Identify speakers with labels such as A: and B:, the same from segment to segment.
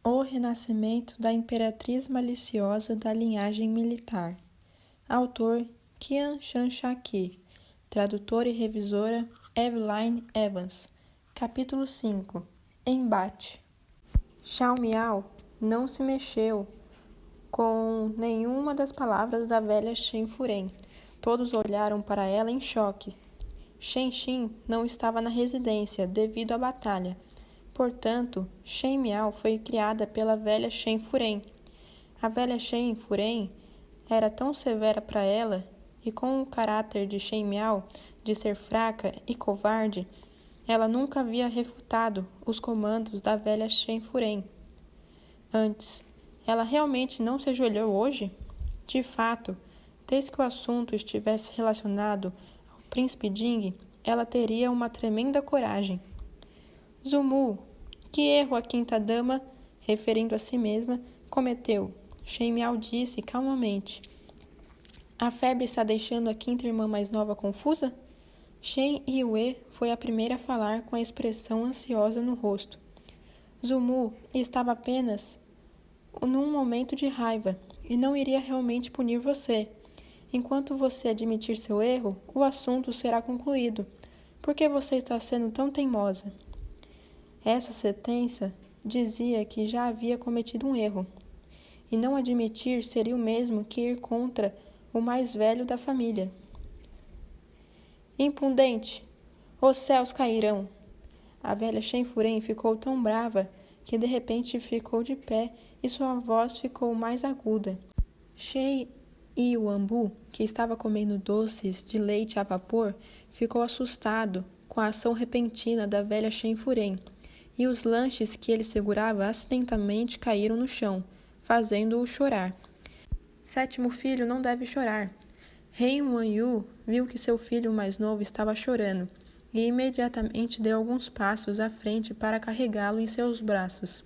A: O renascimento da imperatriz maliciosa da linhagem militar. Autor Qian Shan-Shaki. Tradutora e revisora Eveline Evans. Capítulo 5. Embate. Xiao Miao não se mexeu com nenhuma das palavras da velha Shen Furen. Todos olharam para ela em choque. Shen Xin não estava na residência devido à batalha. Portanto, Shen Miao foi criada pela velha Shen Furen. A velha Shen Furen era tão severa para ela, e com o caráter de Shen Miao de ser fraca e covarde, ela nunca havia refutado os comandos da velha Shen Furen. Antes, ela realmente não se ajoelhou hoje? De fato, desde que o assunto estivesse relacionado ao príncipe Jing, ela teria uma tremenda coragem. Zumu, que erro a quinta dama, referindo a si mesma, cometeu? Shen Miao disse calmamente. A febre está deixando a quinta irmã mais nova confusa? Shen Yue foi a primeira a falar com a expressão ansiosa no rosto. Zumu estava apenas num momento de raiva e não iria realmente punir você. Enquanto você admitir seu erro, o assunto será concluído. Por que você está sendo tão teimosa? Essa sentença dizia que já havia cometido um erro, e não admitir seria o mesmo que ir contra o mais velho da família. Impudente! Os céus cairão! A velha Shen Furen ficou tão brava que de repente ficou de pé e sua voz ficou mais aguda. Shen Yuanbu, que estava comendo doces de leite a vapor, ficou assustado com a ação repentina da velha Shen Furen, e os lanches que ele segurava acidentalmente caíram no chão, fazendo-o chorar. Sétimo filho não deve chorar. Rei Wanyu viu que seu filho mais novo estava chorando e imediatamente deu alguns passos à frente para carregá-lo em seus braços,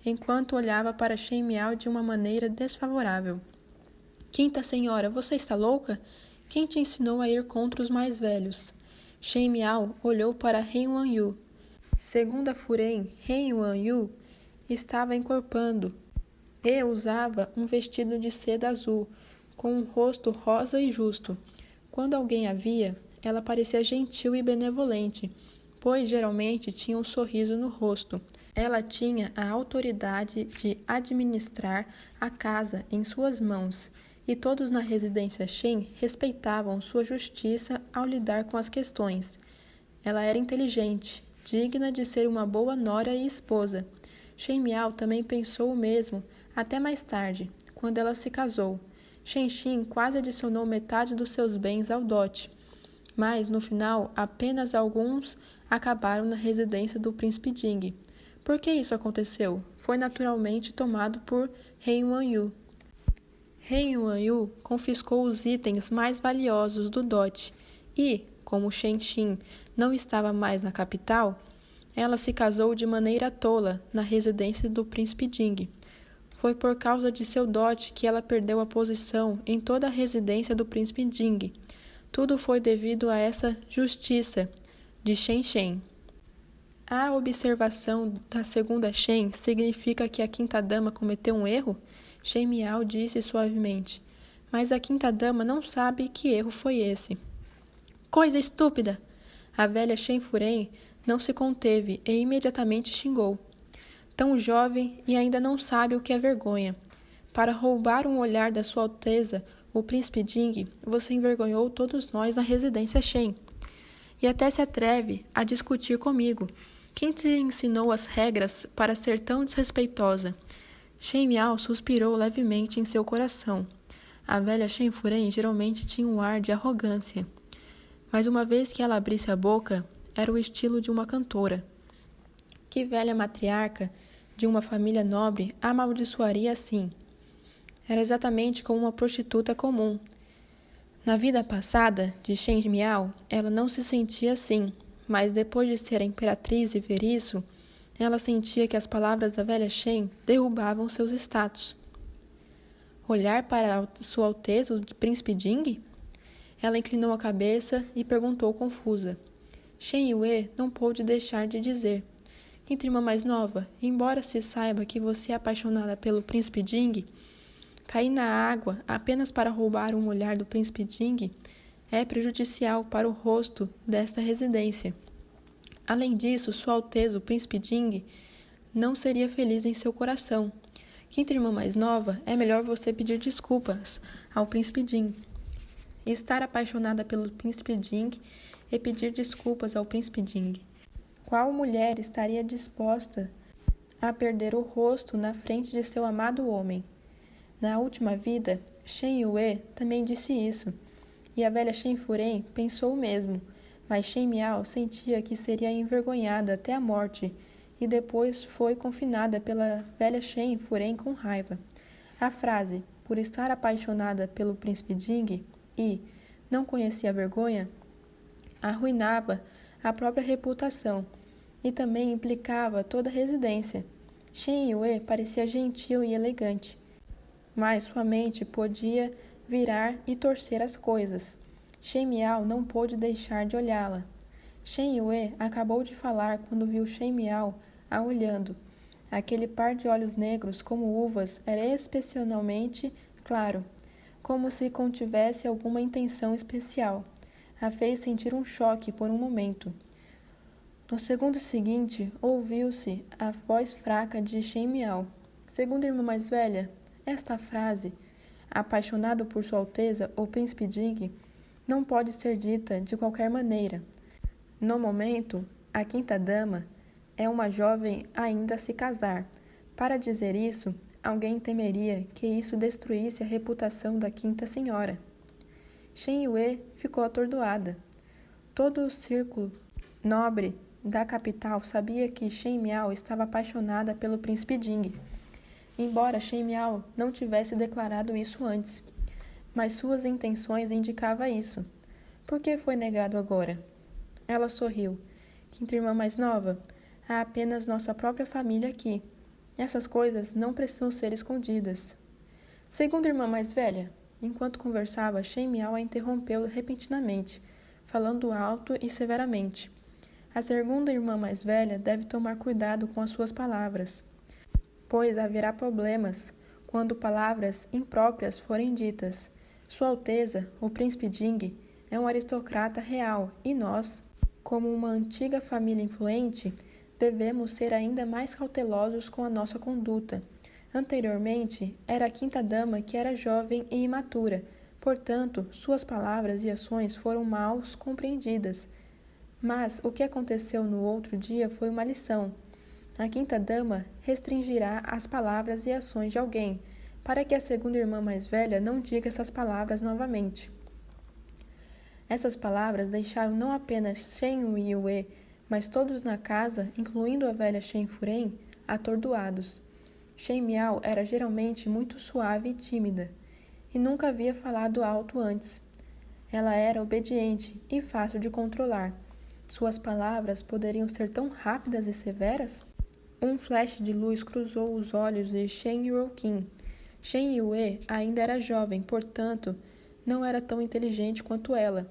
A: enquanto olhava para Shen Miao de uma maneira desfavorável. Quinta senhora, você está louca? Quem te ensinou a ir contra os mais velhos? Shen Miao olhou para Rei Wanyu. Segundo a Furen, Rei Wanyu estava encorpando e usava um vestido de seda azul, com um rosto rosa e justo. Quando alguém a via, ela parecia gentil e benevolente, pois geralmente tinha um sorriso no rosto. Ela tinha a autoridade de administrar a casa em suas mãos, e todos na residência Shen respeitavam sua justiça ao lidar com as questões. Ela era inteligente, digna de ser uma boa nora e esposa. Shen Miao também pensou o mesmo, até mais tarde, quando ela se casou. Shen Xin quase adicionou metade dos seus bens ao dote, mas, no final, apenas alguns acabaram na residência do príncipe Jing. Por que isso aconteceu? Foi naturalmente tomado por Rei Wanyu. Rei Wanyu confiscou os itens mais valiosos do dote e, como Shen Xin não estava mais na capital, ela se casou de maneira tola na residência do príncipe Jing. Foi por causa de seu dote que ela perdeu a posição em toda a residência do príncipe Jing. Tudo foi devido a essa justiça de Shen Shen. A observação da segunda Shen significa que a quinta dama cometeu um erro? Shen Miao disse suavemente. Mas a quinta dama não sabe que erro foi esse. Coisa estúpida! A velha Shen Furen não se conteve e imediatamente xingou. Tão jovem e ainda não sabe o que é vergonha. Para roubar um olhar da Sua Alteza, o príncipe Jing, você envergonhou todos nós na residência Shen. E até se atreve a discutir comigo. Quem te ensinou as regras para ser tão desrespeitosa? Shen Miao suspirou levemente em seu coração. A velha Shen Furen geralmente tinha um ar de arrogância. Mas uma vez que ela abrisse a boca, era o estilo de uma cantora. Que velha matriarca de uma família nobre amaldiçoaria assim? Era exatamente como uma prostituta comum. Na vida passada de Shen Miao, ela não se sentia assim, mas depois de ser a imperatriz e ver isso, ela sentia que as palavras da velha Shen derrubavam seus status. Olhar para Sua Alteza, o príncipe Jing? Ela inclinou a cabeça e perguntou confusa. Shen Yue não pôde deixar de dizer. Quinta irmã mais nova, embora se saiba que você é apaixonada pelo príncipe Jing, cair na água apenas para roubar um olhar do príncipe Jing é prejudicial para o rosto desta residência. Além disso, Sua Alteza, o príncipe Jing, não seria feliz em seu coração. Quinta irmã mais nova, é melhor você pedir desculpas ao príncipe Jing. Estar apaixonada pelo príncipe Jing e pedir desculpas ao príncipe Jing. Qual mulher estaria disposta a perder o rosto na frente de seu amado homem? Na última vida, Shen Yue também disse isso, e a velha Shen Furen pensou o mesmo, mas Shen Miao sentia que seria envergonhada até a morte, e depois foi confinada pela velha Shen Furen com raiva. A frase, por estar apaixonada pelo príncipe Jing e não conhecia a vergonha, arruinava a própria reputação e também implicava toda a residência. Shen Yue parecia gentil e elegante, mas sua mente podia virar e torcer as coisas. Shen Miao não pôde deixar de olhá-la. Shen Yue acabou de falar quando viu Shen Miao a olhando. Aquele par de olhos negros como uvas era especialmente claro, como se contivesse alguma intenção especial. A fez sentir um choque por um momento. No segundo seguinte, ouviu-se a voz fraca de Shen Miao. Segunda irmã mais velha, esta frase, apaixonado por Sua Alteza, o príncipe Jing, não pode ser dita de qualquer maneira. No momento, a quinta dama é uma jovem ainda a se casar. Para dizer isso, alguém temeria que isso destruísse a reputação da quinta senhora. Shen Yue ficou atordoada. Todo o círculo nobre da capital sabia que Shen Miao estava apaixonada pelo príncipe Jing, embora Shen Miao não tivesse declarado isso antes. Mas suas intenções indicavam isso. Por que foi negado agora? Ela sorriu. Quinta irmã mais nova, há apenas nossa própria família aqui. Essas coisas não precisam ser escondidas. Segunda irmã mais velha, enquanto conversava, Shen Miao a interrompeu repentinamente, falando alto e severamente. A segunda irmã mais velha deve tomar cuidado com as suas palavras, pois haverá problemas quando palavras impróprias forem ditas. Sua Alteza, o príncipe Jing, é um aristocrata real e nós, como uma antiga família influente, devemos ser ainda mais cautelosos com a nossa conduta. Anteriormente, era a quinta dama que era jovem e imatura, portanto, suas palavras e ações foram mal compreendidas. Mas o que aconteceu no outro dia foi uma lição. A quinta dama restringirá as palavras e ações de alguém, para que a segunda irmã mais velha não diga essas palavras novamente. Essas palavras deixaram não apenas Shen Yue, mas todos na casa, incluindo a velha Shen Furen, atordoados. Shen Miao era geralmente muito suave e tímida, e nunca havia falado alto antes. Ela era obediente e fácil de controlar. Suas palavras poderiam ser tão rápidas e severas? Um flash de luz cruzou os olhos de Shen Yuoqin. Shen Yue ainda era jovem, portanto, não era tão inteligente quanto ela.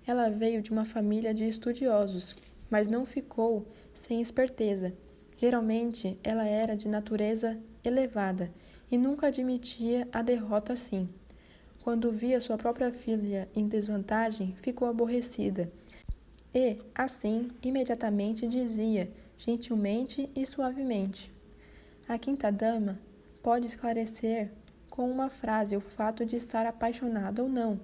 A: Ela veio de uma família de estudiosos, mas não ficou sem esperteza. Geralmente, ela era de natureza elevada e nunca admitia a derrota assim. Quando via sua própria filha em desvantagem, ficou aborrecida. E, assim, imediatamente dizia, gentilmente e suavemente: a quinta dama pode esclarecer com uma frase o fato de estar apaixonada ou não,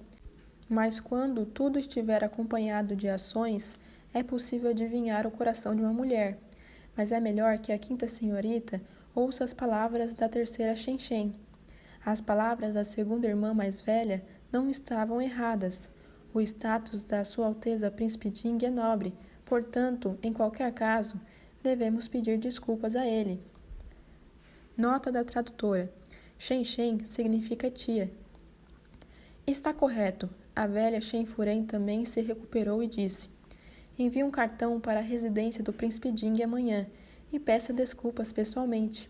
A: mas quando tudo estiver acompanhado de ações, é possível adivinhar o coração de uma mulher. Mas é melhor que a quinta senhorita ouça as palavras da terceira Shen Shen. As palavras da segunda irmã mais velha não estavam erradas. O status da Sua Alteza Príncipe Jing é nobre, portanto, em qualquer caso, devemos pedir desculpas a ele. Nota da tradutora. Shen Shen significa tia. Está correto. A velha Shen Furen também se recuperou e disse: envie um cartão para a residência do príncipe Jing amanhã e peça desculpas pessoalmente.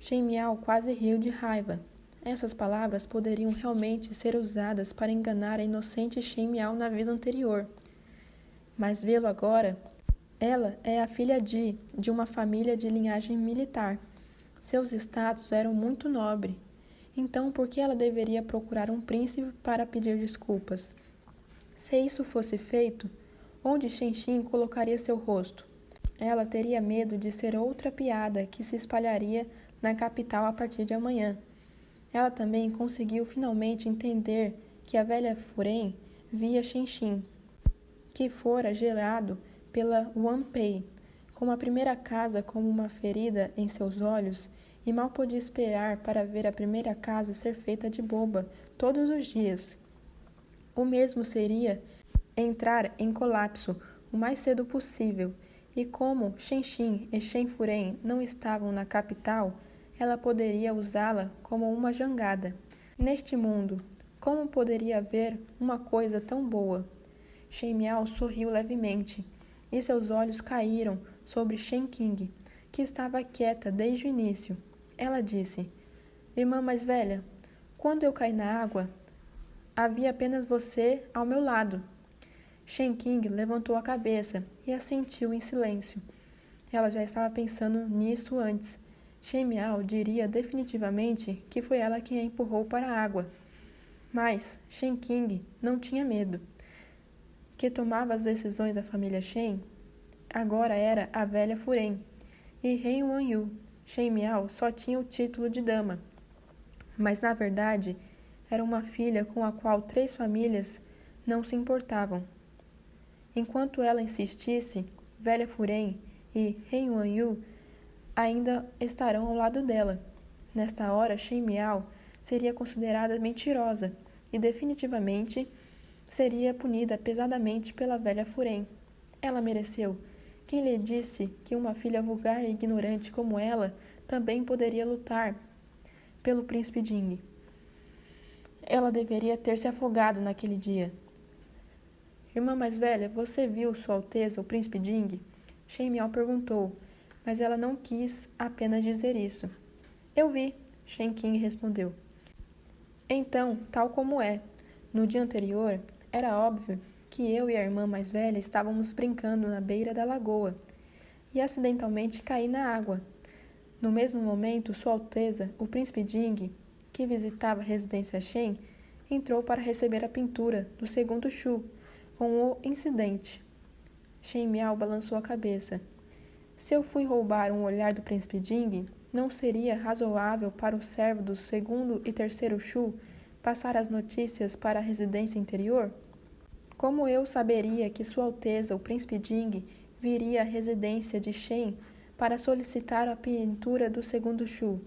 A: Shen Miao quase riu de raiva. Essas palavras poderiam realmente ser usadas para enganar a inocente Shen Miao na vida anterior. Mas vê-lo agora Ela é a filha de uma família de linhagem militar. Seus status eram muito nobres. Então, por que ela deveria procurar um príncipe para pedir desculpas? Se isso fosse feito, onde Shen colocaria seu rosto? Ela teria medo de ser outra piada que se espalharia na capital a partir de amanhã. Ela também conseguiu finalmente entender que a velha Furem via Shen, que fora gerado pela Wanpei, com a primeira casa como uma ferida em seus olhos, e mal podia esperar para ver a primeira casa ser feita de boba todos os dias. O mesmo seria entrar em colapso o mais cedo possível, e como Shen e Shen Furem não estavam na capital, ela poderia usá-la como uma jangada. Neste mundo, como poderia haver uma coisa tão boa? Shen Miao sorriu levemente, e seus olhos caíram sobre Shen Qing, que estava quieta desde o início. Ela disse: Irmã mais velha, quando eu caí na água, havia apenas você ao meu lado. Shen Qing levantou a cabeça e assentiu em silêncio. Ela já estava pensando nisso antes. Shen Miao diria definitivamente que foi ela quem a empurrou para a água. Mas Shen Qing não tinha medo. Que tomava as decisões da família Shen agora era a velha Furem, e Rei Wanyu. Shen Miao só tinha o título de dama, mas na verdade era uma filha com a qual 3 famílias não se importavam. Enquanto ela insistisse, velha Furem e Rei Wanyu ainda estarão ao lado dela. Nesta hora, Shen Miao seria considerada mentirosa e definitivamente seria punida pesadamente pela velha Furem. Ela mereceu. Quem lhe disse que uma filha vulgar e ignorante como ela também poderia lutar pelo príncipe Jing? Ela deveria ter se afogado naquele dia. Irmã mais velha, você viu Sua Alteza, o príncipe Jing? Shen Miao perguntou, mas ela não quis apenas dizer isso. Eu vi, Shen Qing respondeu. Então, tal como é, no dia anterior, era óbvio que eu e a irmã mais velha estávamos brincando na beira da lagoa e acidentalmente caí na água. No mesmo momento, Sua Alteza, o príncipe Jing, que visitava a residência Shen, entrou para receber a pintura do segundo Shu com o incidente. Shen Miao balançou a cabeça. Se eu fui roubar um olhar do príncipe Jing, não seria razoável para o servo do segundo e terceiro Shu passar as notícias para a residência interior? Como eu saberia que Sua Alteza, o príncipe Jing, viria à residência de Shen para solicitar a pintura do segundo Shu,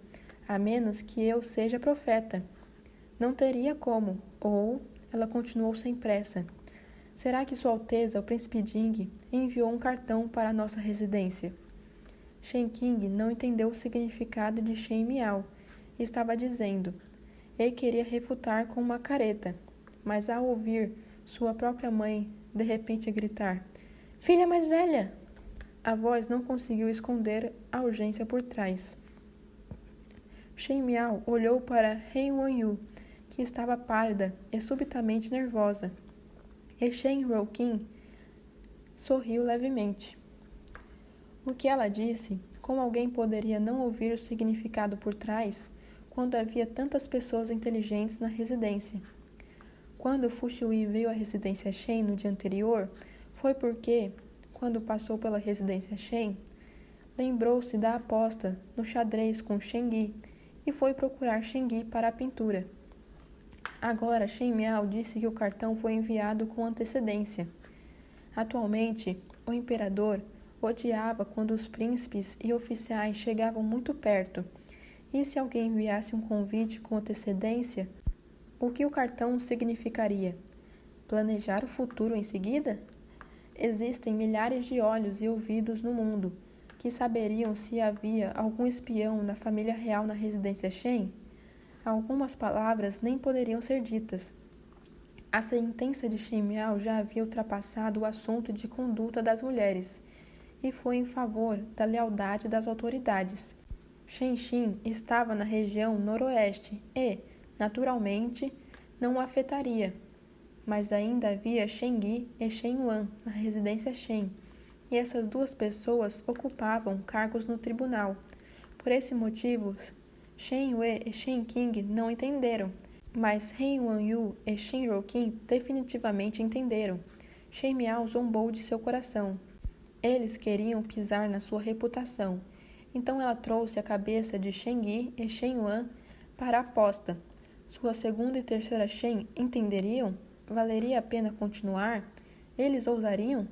A: a menos que eu seja profeta? Não teria como, ou... Ela continuou sem pressa. Será que Sua Alteza, o príncipe Jing, enviou um cartão para a nossa residência? Shen Qing não entendeu o significado de Shen Miao. Estava dizendo, e queria refutar com uma careta, mas ao ouvir sua própria mãe de repente gritar, Filha mais velha! A voz não conseguiu esconder a urgência por trás. Shen Miao olhou para Rei Wanyu, que estava pálida e subitamente nervosa. E Shen Rouqin sorriu levemente. O que ela disse, como alguém poderia não ouvir o significado por trás, quando havia tantas pessoas inteligentes na residência? Quando Fu Shui veio à residência Shen no dia anterior, foi porque, quando passou pela residência Shen, lembrou-se da aposta no xadrez com Shen Yi e foi procurar Shen Yi para a pintura. Agora, Shen Miao disse que o cartão foi enviado com antecedência. Atualmente, o imperador odiava quando os príncipes e oficiais chegavam muito perto. E se alguém enviasse um convite com antecedência, o que o cartão significaria? Planejar o futuro em seguida? Existem milhares de olhos e ouvidos no mundo que saberiam se havia algum espião na família real na residência Shen. Algumas palavras nem poderiam ser ditas. A sentença de Shen Miao já havia ultrapassado o assunto de conduta das mulheres e foi em favor da lealdade das autoridades. Shen Xin estava na região noroeste e, naturalmente, não o afetaria, mas ainda havia Shen Yi e Shen Wan na residência Shen, e essas duas pessoas ocupavam cargos no tribunal. Por esse motivo, Shen Yue e Shen Qing não entenderam, mas Hen Wanyu e Shen Rouqin definitivamente entenderam. Shen Miao zombou de seu coração. Eles queriam pisar na sua reputação. Então ela trouxe a cabeça de Shen Yi e Shen Yuan para a aposta. Sua segunda e terceira Shen entenderiam? Valeria a pena continuar? Eles ousariam?